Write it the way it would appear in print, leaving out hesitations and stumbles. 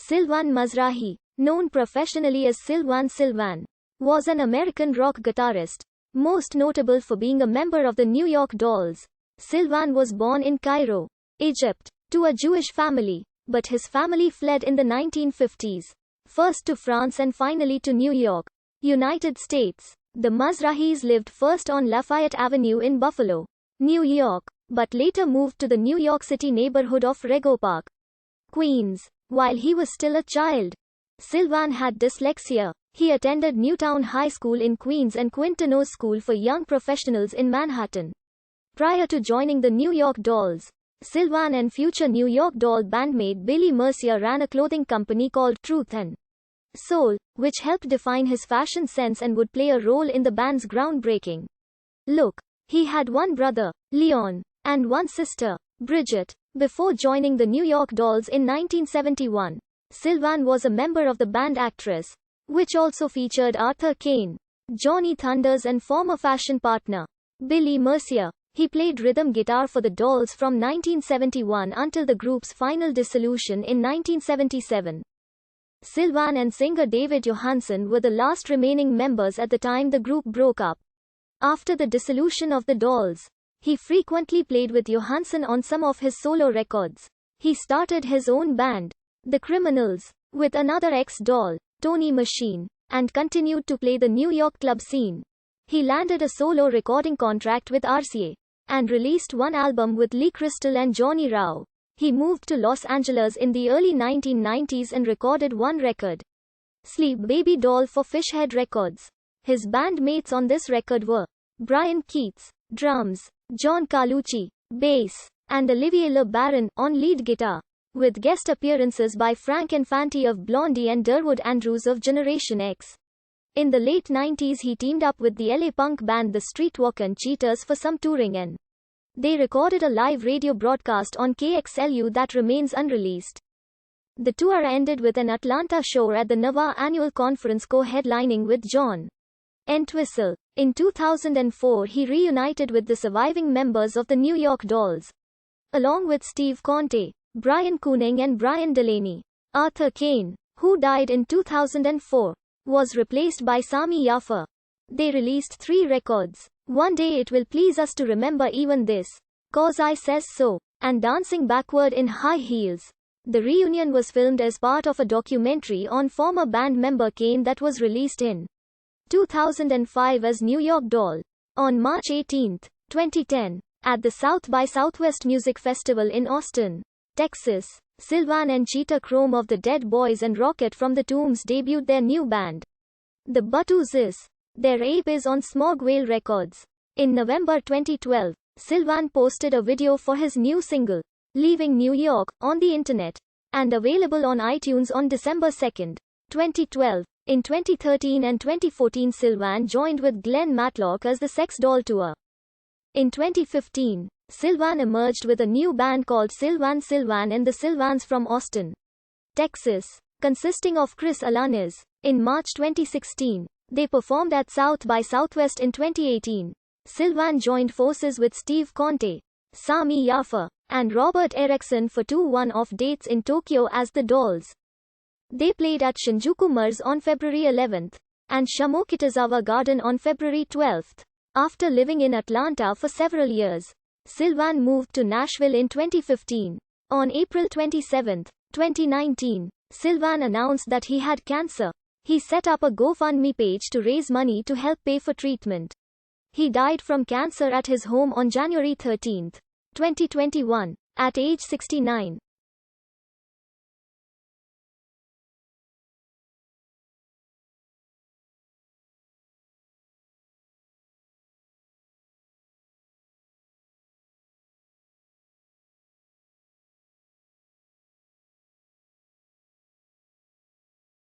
Sylvain Mazrahi, known professionally as Sylvain Sylvain, was an American rock guitarist, most notable for being a member of the New York Dolls. Sylvain was born in Cairo, Egypt, to a Jewish family, but his family fled in the 1950s, first to France and finally to New York, United States. The Mazrahis lived first on Lafayette Avenue in Buffalo, New York, but later moved to the New York City neighborhood of Rego Park, Queens. While he was still a child, Sylvain had dyslexia. He attended Newtown High School in Queens and Quintono's School for Young Professionals in Manhattan. Prior to joining the New York Dolls, Sylvain and future New York Doll bandmate Billy Mercier ran a clothing company called Truth and Soul, which helped define his fashion sense and would play a role in the band's groundbreaking look. He had one brother, Leon, and one sister, Bridget. Before joining the New York Dolls in 1971, Sylvain was a member of the band Actress, which also featured Arthur Kane, Johnny Thunders and former fashion partner, Billy Mercier. He played rhythm guitar for the Dolls from 1971 until the group's final dissolution in 1977. Sylvain and singer David Johansen were the last remaining members at the time the group broke up. After the dissolution of the Dolls, he frequently played with Johansen on some of his solo records. He started his own band, The Criminals, with another ex-Doll, Tony Machine, and continued to play the New York club scene. He landed a solo recording contract with RCA, and released one album with Lee Crystal and Johnny Rao. He moved to Los Angeles in the early 1990s and recorded one record, Sleep Baby Doll, for Fishhead Records. His bandmates on this record were Brian Keats, drums, John Carlucci, bass, and Olivier Le Baron, on lead guitar, with guest appearances by Frank Infante of Blondie and Durwood Andrews of Generation X. In the late 90s he teamed up with the LA punk band The Streetwalkin' Cheaters for some touring and they recorded a live radio broadcast on KXLU that remains unreleased. The tour ended with an Atlanta show at the NAVA annual conference co-headlining with John Entwistle. In 2004 he reunited with the surviving members of the New York Dolls, along with Steve Conte, Brian Cooning and Brian Delaney. Arthur Kane, who died in 2004, was replaced by Sami Yaffa. They released 3 records, One Day It Will Please Us to Remember Even This, 'Cause I Says So, and Dancing Backward in High Heels. The reunion was filmed as part of a documentary on former band member Kane that was released in 2005 as New York Doll. On March 18, 2010, at the South by Southwest Music Festival in Austin, Texas, Sylvain and Cheetah Chrome of the Dead Boys and Rocket from the Tombs debuted their new band, The Buttoos. Their ape is on Smog Whale Records. In November 2012, Sylvain posted a video for his new single, Leaving New York, on the internet, and available on iTunes on December 2, 2012. In 2013 and 2014 Sylvain joined with Glenn Matlock as the Sex Doll Tour. In 2015, Sylvain emerged with a new band called Sylvain Sylvain and the Sylvains from Austin, Texas, consisting of Chris Alanis. In March 2016, they performed at South by Southwest. In 2018, Sylvain joined forces with Steve Conte, Sami Yaffa, and Robert Erickson for 2 one-off dates in Tokyo as the Dolls. They played at Shinjuku Mars on February 11, and Shamo-Kitazawa Garden on February 12. After living in Atlanta for several years, Sylvain moved to Nashville in 2015. On April 27, 2019, Sylvain announced that he had cancer. He set up a GoFundMe page to raise money to help pay for treatment. He died from cancer at his home on January 13, 2021, at age 69.